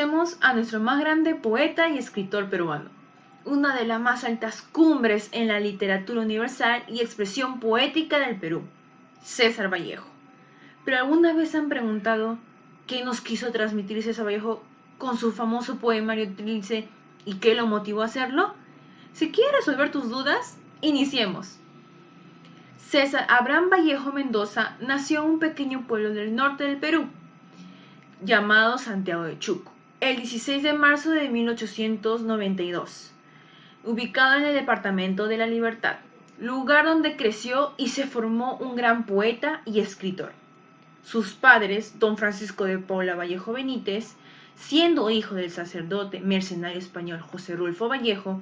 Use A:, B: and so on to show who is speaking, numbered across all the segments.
A: Conocemos a nuestro más grande poeta y escritor peruano, una de las más altas cumbres en la literatura universal y expresión poética del Perú, César Vallejo. Pero alguna vez se han preguntado qué nos quiso transmitir César Vallejo con su famoso poemario Trilce y qué lo motivó a hacerlo. Si quieres resolver tus dudas, iniciemos. César Abraham Vallejo Mendoza nació en un pequeño pueblo del norte del Perú, llamado Santiago de Chuco, el 16 de marzo de 1892, ubicado en el departamento de La Libertad, lugar donde creció y se formó un gran poeta y escritor. Sus padres, don Francisco de Paula Vallejo Benítez, siendo hijo del sacerdote mercenario español José Rulfo Vallejo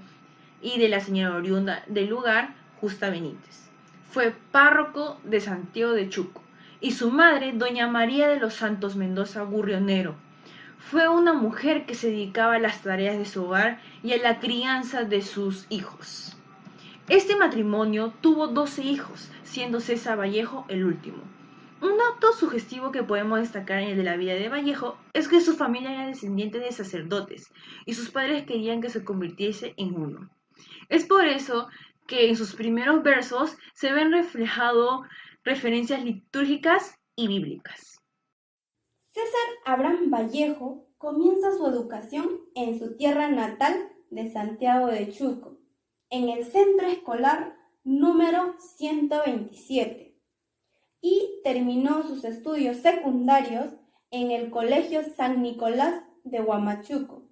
A: y de la señora oriunda del lugar, Justa Benítez, fue párroco de Santiago de Chuco, y su madre, doña María de los Santos Mendoza Gurrionero, fue una mujer que se dedicaba a las tareas de su hogar y a la crianza de sus hijos. Este matrimonio tuvo 12 hijos, siendo César Vallejo el último. Un dato sugestivo que podemos destacar en el de la vida de Vallejo es que su familia era descendiente de sacerdotes y sus padres querían que se convirtiese en uno. Es por eso que en sus primeros versos se ven reflejado referencias litúrgicas y bíblicas.
B: César Abraham Vallejo comienza su educación en su tierra natal de Santiago de Chuco, en el centro escolar número 127, y terminó sus estudios secundarios en el Colegio San Nicolás de Huamachuco,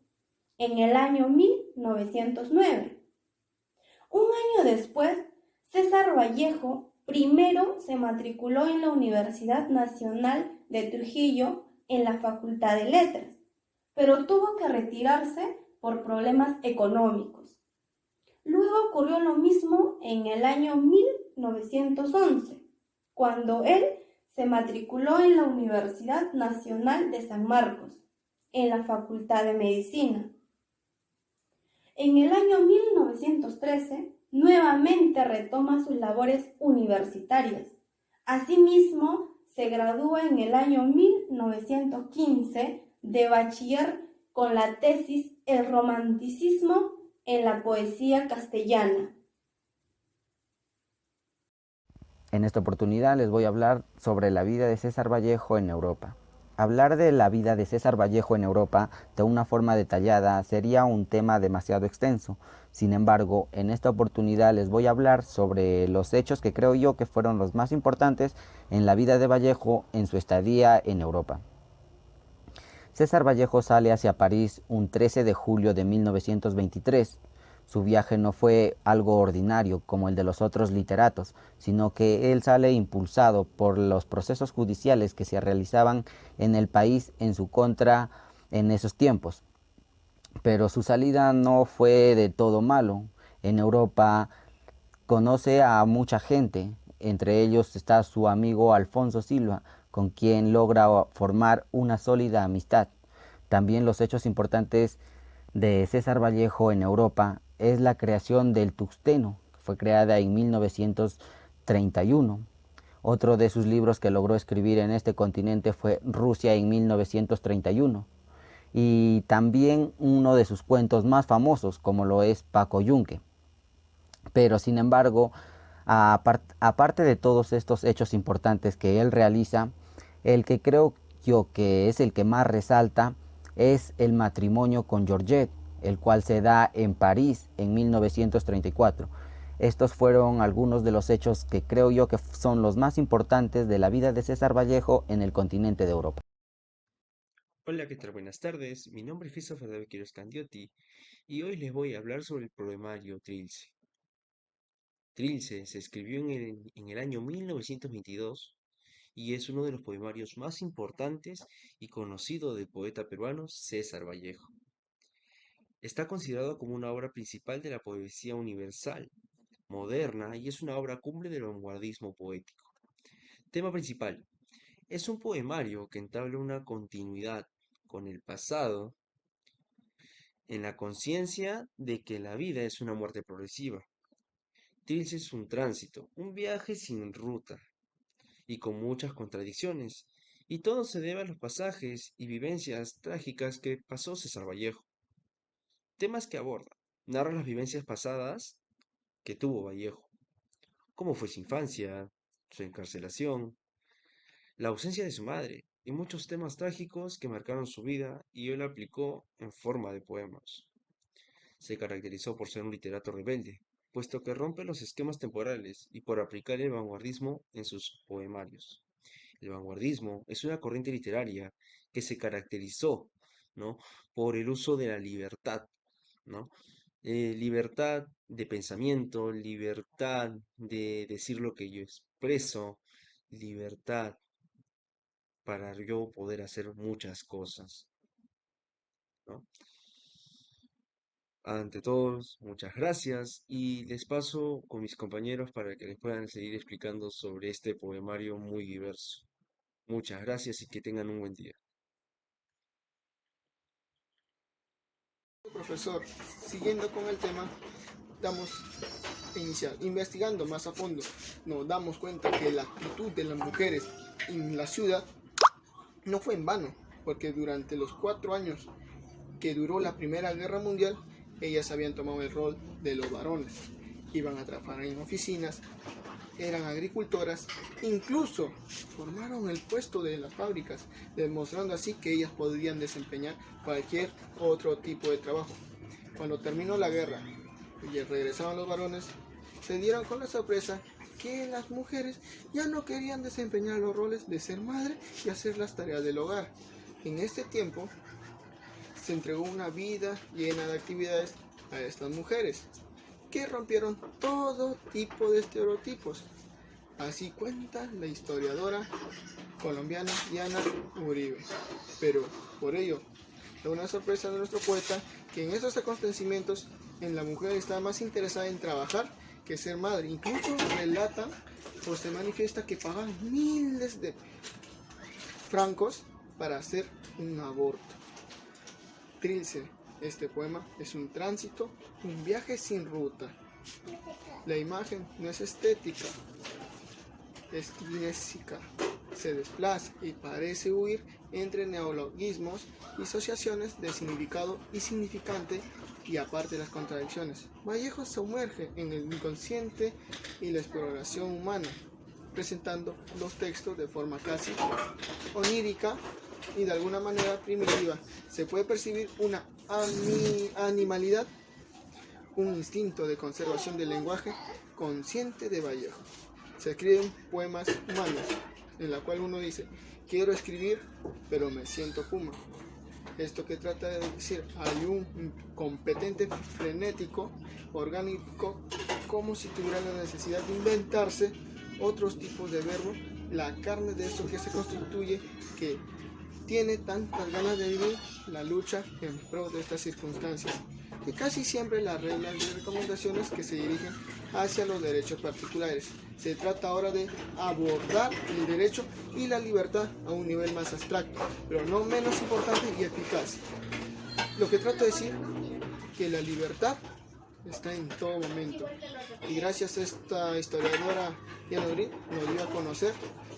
B: en el año 1909. Un año después, César Vallejo primero se matriculó en la Universidad Nacional de Trujillo en la Facultad de Letras, pero tuvo que retirarse por problemas económicos. Luego ocurrió lo mismo en el año 1911, cuando él se matriculó en la Universidad Nacional de San Marcos, en la Facultad de Medicina. En el año 1913, nuevamente retoma sus labores universitarias. Asimismo, se gradúa en el año 1915 de bachiller con la tesis El romanticismo en la poesía castellana.
C: En esta oportunidad les voy a hablar sobre la vida de César Vallejo en Europa. Hablar de la vida de César Vallejo en Europa de una forma detallada sería un tema demasiado extenso. Sin embargo, en esta oportunidad les voy a hablar sobre los hechos que creo yo que fueron los más importantes en la vida de Vallejo en su estadía en Europa. César Vallejo sale hacia París un 13 de julio de 1923. Su viaje no fue algo ordinario como el de los otros literatos, sino que él sale impulsado por los procesos judiciales que se realizaban en el país en su contra en esos tiempos. Pero su salida no fue de todo malo. En Europa conoce a mucha gente, entre ellos está su amigo Alfonso Silva, con quien logra formar una sólida amistad. También los hechos importantes de César Vallejo en Europa es la creación del Tuxteno, que fue creada en 1931. Otro de sus libros que logró escribir en este continente fue Rusia en 1931. Y también uno de sus cuentos más famosos, como lo es Paco Yunque. Pero sin embargo, aparte de todos estos hechos importantes que él realiza, el que creo yo que es el que más resalta es el matrimonio con Georgette, el cual se da en París en 1934. Estos fueron algunos de los hechos que creo yo que son los más importantes de la vida de César Vallejo en el continente de Europa.
D: Hola, ¿qué tal? Buenas tardes. Mi nombre es Christopher David Quiroz Candioti y hoy les voy a hablar sobre el poemario Trilce. Trilce se escribió en el año 1922 y es uno de los poemarios más importantes y conocido del poeta peruano César Vallejo. Está considerado como una obra principal de la poesía universal, moderna, y es una obra cumbre del vanguardismo poético. Tema principal. Es un poemario que entabla una continuidad con el pasado en la conciencia de que la vida es una muerte progresiva. Trilce es un tránsito, un viaje sin ruta y con muchas contradicciones, Y todo se debe a los pasajes y vivencias trágicas que pasó César Vallejo. Temas que aborda. Narra las vivencias pasadas que tuvo Vallejo, cómo fue su infancia, su encarcelación, la ausencia de su madre y muchos temas trágicos que marcaron su vida y él aplicó en forma de poemas. Se caracterizó por ser un literato rebelde, puesto que rompe los esquemas temporales y por aplicar el vanguardismo en sus poemarios. El vanguardismo es una corriente literaria que se caracterizó, ¿no?, por el uso de la libertad, ¿no? Libertad de pensamiento, libertad de decir lo que yo expreso, libertad para yo poder hacer muchas cosas, ¿no? Ante todos, muchas gracias y les paso con mis compañeros para que les puedan seguir explicando sobre este poemario muy diverso. Muchas gracias y que tengan un buen día.
E: Profesor, siguiendo con el tema, damos a iniciar. Investigando más a fondo, nos damos cuenta que la actitud de las mujeres en la ciudad no fue en vano, porque durante los 4 años que duró la Primera Guerra Mundial, ellas habían tomado el rol de los varones. Iban a trabajar en oficinas, eran agricultoras, incluso formaron el puesto de las fábricas, demostrando así que ellas podían desempeñar cualquier otro tipo de trabajo. Cuando terminó la guerra y regresaban los varones, se dieron con la sorpresa que las mujeres ya no querían desempeñar los roles de ser madre y hacer las tareas del hogar. En este tiempo se entregó una vida llena de actividades a estas mujeres, que rompieron todo tipo de estereotipos. Así cuenta la historiadora colombiana Diana Uribe. Pero por ello, es una sorpresa de nuestro poeta que en estos acontecimientos en la mujer está más interesada en trabajar que ser madre. Incluso relata o se manifiesta que pagan miles de francos para hacer un aborto. Trilce, este poema es un tránsito, un viaje sin ruta. La imagen no es estética, es kinésica. Se desplaza y parece huir entre neologismos y asociaciones de significado y significante y aparte las contradicciones. Vallejo se sumerge en el inconsciente y la exploración humana, presentando los textos de forma casi onírica y de alguna manera primitiva. Se puede percibir una animalidad, un instinto de conservación del lenguaje consciente de Vallejo. Se escriben poemas humanos, en la cual uno dice, quiero escribir, pero me siento puma. Esto que trata de decir, hay un competente frenético, orgánico, como si tuviera la necesidad de inventarse otros tipos de verbos, la carne de esto que se constituye, que tiene tantas ganas de vivir la lucha en pro de estas circunstancias. Y casi siempre las reglas y recomendaciones que se dirigen hacia los derechos particulares. Se trata ahora de abordar el derecho y la libertad a un nivel más abstracto, pero no menos importante y eficaz. Lo que trato de decir que la libertad está en todo momento. Y gracias a esta historiadora Diana Uribe nos dio a conocer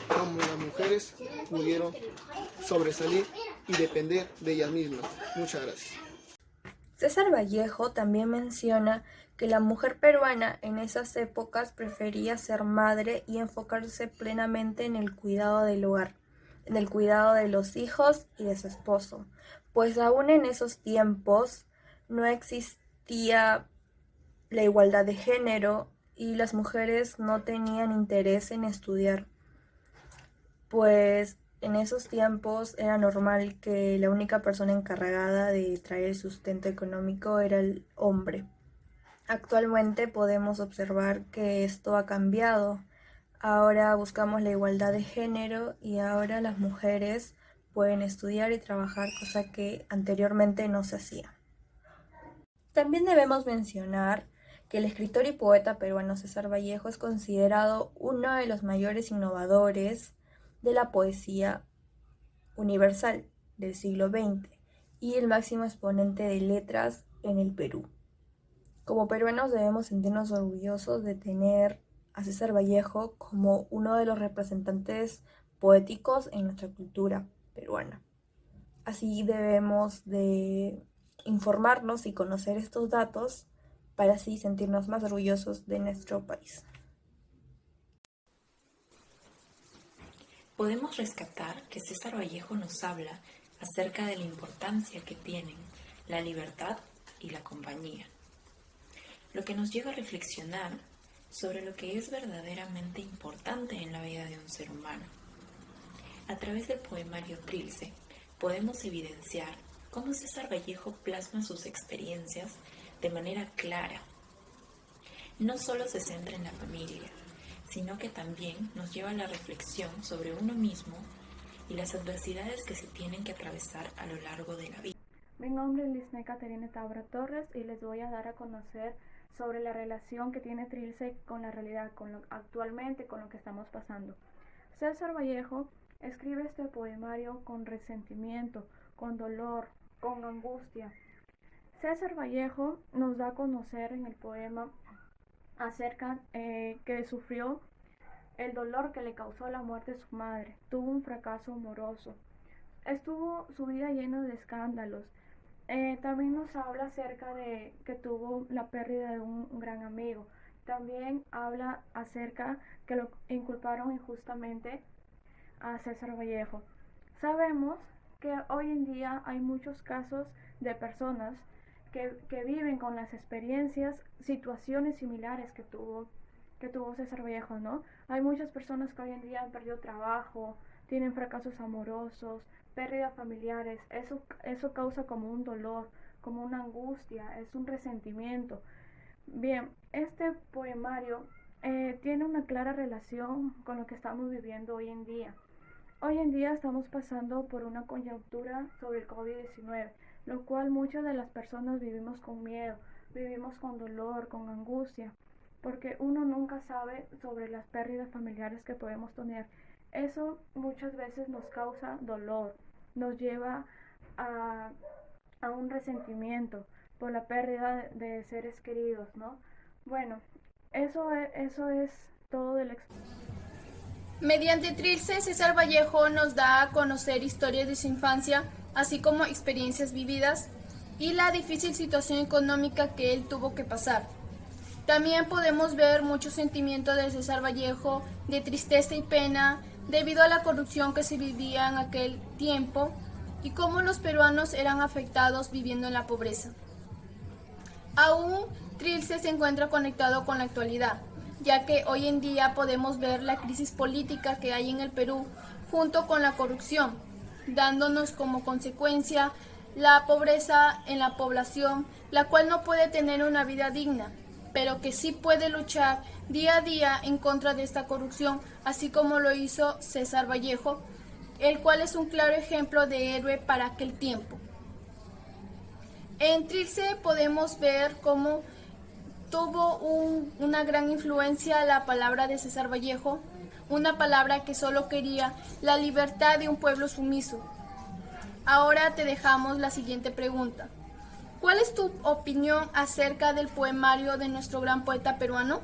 E: cómo las mujeres pudieron sobresalir y depender de ellas mismas. Muchas gracias.
F: César Vallejo también menciona que la mujer peruana en esas épocas prefería ser madre y enfocarse plenamente en el cuidado del hogar, en el cuidado de los hijos y de su esposo, pues aún en esos tiempos no existía la igualdad de género y las mujeres no tenían interés en estudiar, pues en esos tiempos era normal que la única persona encargada de traer el sustento económico era el hombre. Actualmente podemos observar que esto ha cambiado. Ahora buscamos la igualdad de género y ahora las mujeres pueden estudiar y trabajar, cosa que anteriormente no se hacía. También debemos mencionar que el escritor y poeta peruano César Vallejo es considerado uno de los mayores innovadores de la poesía universal del siglo XX y el máximo exponente de letras en el Perú. Como peruanos debemos sentirnos orgullosos de tener a César Vallejo como uno de los representantes poéticos en nuestra cultura peruana. Así debemos de informarnos y conocer estos datos para así sentirnos más orgullosos de nuestro país.
G: Podemos rescatar que César Vallejo nos habla acerca de la importancia que tienen la libertad y la compañía, lo que nos lleva a reflexionar sobre lo que es verdaderamente importante en la vida de un ser humano. A través del poemario Trilce podemos evidenciar cómo César Vallejo plasma sus experiencias de manera clara. No solo se centra en la familia, sino que también nos lleva a la reflexión sobre uno mismo y las adversidades que se tienen que atravesar a lo largo de la vida.
H: Mi nombre es Lisne Caterina Tabra Torres y les voy a dar a conocer sobre la relación que tiene Trilce con la realidad, actualmente con lo que estamos pasando. César Vallejo escribe este poemario con resentimiento, con dolor, con angustia. César Vallejo nos da a conocer en el poema acerca que sufrió el dolor que le causó la muerte de su madre. Tuvo un fracaso amoroso. Estuvo su vida llena de escándalos. También nos habla acerca de que tuvo la pérdida de un gran amigo. También habla acerca que lo inculparon injustamente a César Vallejo. Sabemos que hoy en día hay muchos casos de personas que viven con las experiencias, situaciones similares que tuvo César Vallejo, ¿no? Hay muchas personas que hoy en día han perdido trabajo, tienen fracasos amorosos, pérdidas familiares. Eso causa como un dolor, como una angustia, es un resentimiento. Bien, este poemario tiene una clara relación con lo que estamos viviendo hoy en día. Hoy en día estamos pasando por una coyuntura sobre el COVID-19, lo cual muchas de las personas vivimos con miedo, vivimos con dolor, con angustia, porque uno nunca sabe sobre las pérdidas familiares que podemos tener. Eso muchas veces nos causa dolor, nos lleva a un resentimiento por la pérdida de seres queridos, ¿no? Bueno, eso es todo del exposición.
I: Mediante Trilce, César Vallejo nos da a conocer historias de su infancia, así como experiencias vividas y la difícil situación económica que él tuvo que pasar. También podemos ver mucho sentimiento de César Vallejo, de tristeza y pena, debido a la corrupción que se vivía en aquel tiempo y cómo los peruanos eran afectados viviendo en la pobreza. Aún Trilce se encuentra conectado con la actualidad, ya que hoy en día podemos ver la crisis política que hay en el Perú junto con la corrupción, dándonos como consecuencia la pobreza en la población, la cual no puede tener una vida digna, pero que sí puede luchar día a día en contra de esta corrupción, así como lo hizo César Vallejo, el cual es un claro ejemplo de héroe para aquel tiempo. En Trilce podemos ver cómo tuvo una gran influencia la palabra de César Vallejo, una palabra que solo quería la libertad de un pueblo sumiso. Ahora te dejamos la siguiente pregunta. ¿Cuál es tu opinión acerca del poemario de nuestro gran poeta peruano?